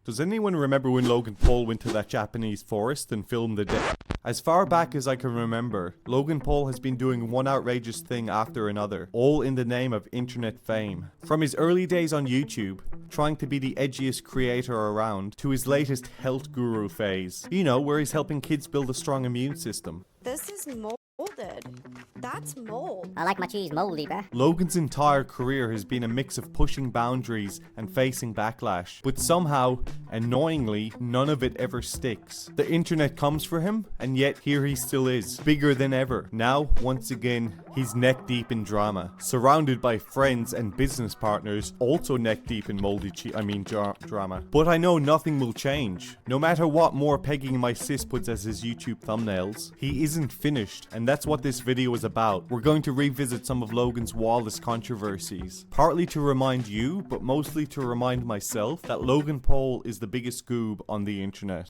Does anyone remember when Logan Paul went to that Japanese forest and filmed the day? As far back as I can remember, Logan Paul has been doing one outrageous thing after another, all in the name of internet fame. From his early days on YouTube, trying to be the edgiest creator around, to his latest health guru phase. You know, where he's helping kids build a strong immune system. This is molded. That's mold. I like my cheese moldy, bruh. Logan's entire career has been a mix of pushing boundaries and facing backlash. But somehow, annoyingly, none of it ever sticks. The internet comes for him, and yet here he still is, bigger than ever. Now, once again, he's neck deep in drama, surrounded by friends and business partners, also neck deep in moldy drama. But I know nothing will change. No matter what more pegging my sis puts as his YouTube thumbnails, he isn't finished, and that's what this video is about. We're going to revisit some of Logan's wildest controversies, partly to remind you, but mostly to remind myself that Logan Paul is the biggest goob on the internet.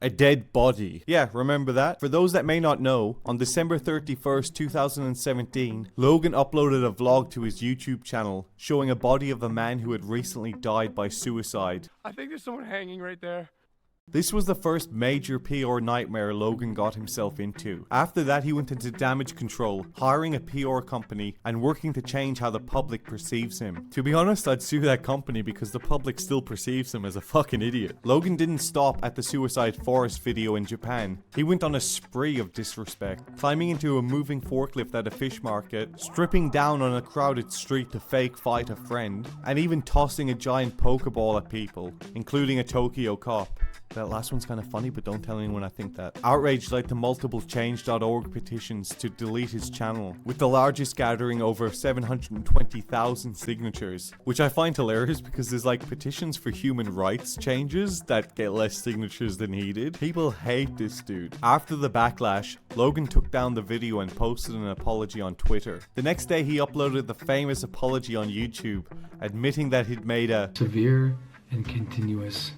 A dead body. Yeah, remember that? For those that may not know, on December 31st, 2017, Logan uploaded a vlog to his YouTube channel showing a body of a man who had recently died by suicide. I think there's someone hanging right there. This was the first major PR nightmare Logan got himself into. After that, he went into damage control, hiring a PR company and working to change how the public perceives him. To be honest, I'd sue that company because the public still perceives him as a fucking idiot. Logan didn't stop at the suicide forest video in Japan. He went on a spree of disrespect, climbing into a moving forklift at a fish market, stripping down on a crowded street to fake fight a friend, and even tossing a giant Pokeball at people, including a Tokyo cop. That last one's kind of funny, but don't tell anyone I think that. Outrage led to multiple change.org petitions to delete his channel, with the largest gathering over 720,000 signatures, which I find hilarious because there's like petitions for human rights changes that get less signatures than he did. People hate this dude. After the backlash, Logan took down the video and posted an apology on Twitter. The next day he uploaded the famous apology on YouTube, admitting that he'd made a severe and continuous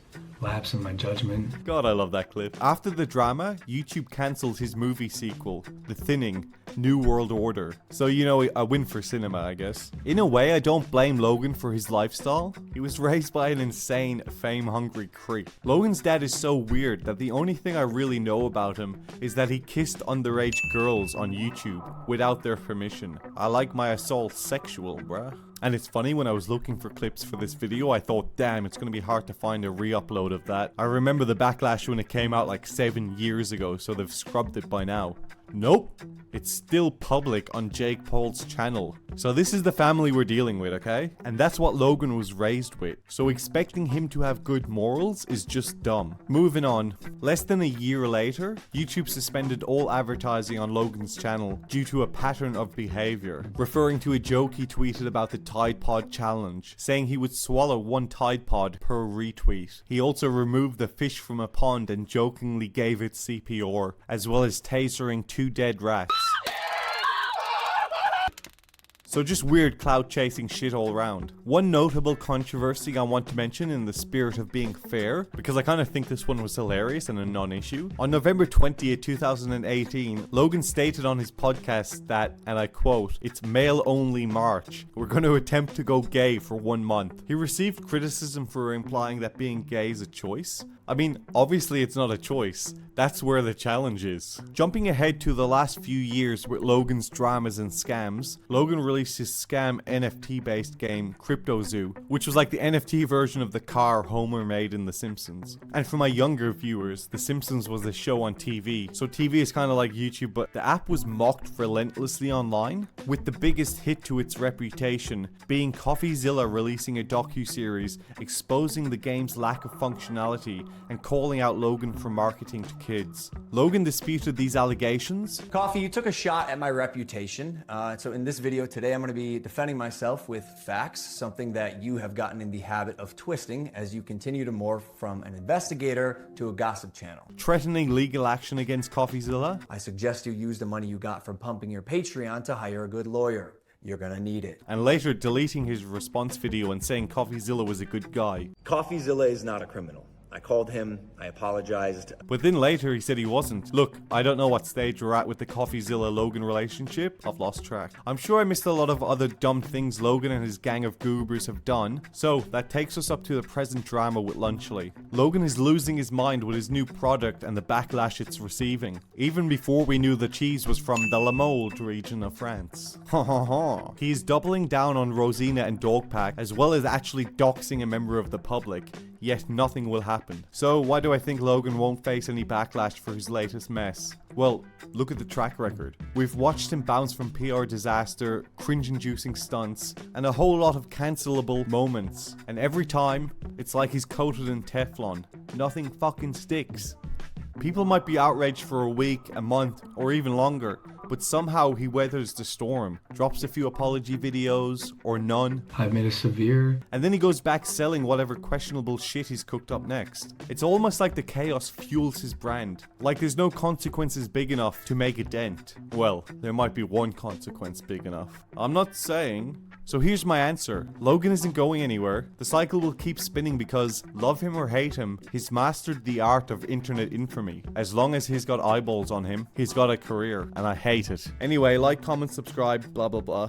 lapse in my judgment. God, I love that clip. After the drama, YouTube cancelled his movie sequel, The Thinning, New World Order. So, you know, a win for cinema, I guess. In a way, I don't blame Logan for his lifestyle. He was raised by an insane, fame-hungry creep. Logan's dad is so weird that the only thing I really know about him is that he kissed underage girls on YouTube without their permission. I like my assault sexual, bruh. And it's funny, when I was looking for clips for this video, I thought, damn, it's gonna be hard to find a re-upload of that. I remember the backlash when it came out like 7 years ago, so they've scrubbed it by now. Nope, it's still public on Jake Paul's channel. So this is the family we're dealing with, okay? And that's what Logan was raised with. So expecting him to have good morals is just dumb. Moving on, less than a year later, YouTube suspended all advertising on Logan's channel due to a pattern of behavior, referring to a joke he tweeted about the Tide Pod challenge, saying he would swallow one Tide Pod per retweet. He also removed the fish from a pond and jokingly gave it CPR, as well as tasering 2 dead rats. So just weird clout chasing shit all around. One notable controversy I want to mention in the spirit of being fair, because I kind of think this one was hilarious and a non-issue. On November 20th, 2018, Logan stated on his podcast that, and I quote, "It's male only March. We're going to attempt to go gay for 1 month." He received criticism for implying that being gay is a choice. I mean, obviously it's not a choice. That's where the challenge is. Jumping ahead to the last few years with Logan's dramas and scams, Logan released his scam NFT based game CryptoZoo, which was like the NFT version of the car Homer made in The Simpsons. And for my younger viewers, The Simpsons was a show on TV, so TV is kind of like YouTube, but the app was mocked relentlessly online, with the biggest hit to its reputation being CoffeeZilla releasing a docuseries exposing the game's lack of functionality and calling out Logan for marketing to kids. Logan disputed these allegations. Coffee, you took a shot at my reputation. So in this video today, I'm going to be defending myself with facts, something that you have gotten in the habit of twisting as you continue to morph from an investigator to a gossip channel. Threatening legal action against CoffeeZilla. I suggest you use the money you got from pumping your Patreon to hire a good lawyer. You're gonna need it. And later deleting his response video and saying CoffeeZilla was a good guy. CoffeeZilla is not a criminal. I called him, I apologized. But then later he said he wasn't. Look, I don't know what stage we're at with the CoffeeZilla Logan relationship. I've lost track. I'm sure I missed a lot of other dumb things Logan and his gang of goobers have done. So that takes us up to the present drama with Lunchly. Logan is losing his mind with his new product and the backlash it's receiving. Even before we knew the cheese was from the Limoges region of France. Ha ha ha. He is doubling down on Rosanna and Dogpack, as well as actually doxing a member of the public. Yet nothing will happen. So why do I think Logan won't face any backlash for his latest mess? Well, look at the track record. We've watched him bounce from PR disaster, cringe-inducing stunts, and a whole lot of cancelable moments. And every time, it's like he's coated in Teflon. Nothing fucking sticks. People might be outraged for a week, a month, or even longer, but somehow he weathers the storm, drops a few apology videos, or none, I've made a severe and then he goes back selling whatever questionable shit he's cooked up next. It's almost like the chaos fuels his brand, like there's no consequences big enough to make a dent. Well, there might be one consequence big enough. I'm not saying. So here's my answer. Logan isn't going anywhere. The cycle will keep spinning because, love him or hate him, he's mastered the art of internet infamy. As long as he's got eyeballs on him, he's got a career, and I hate it. Anyway, like, comment, subscribe, blah blah blah.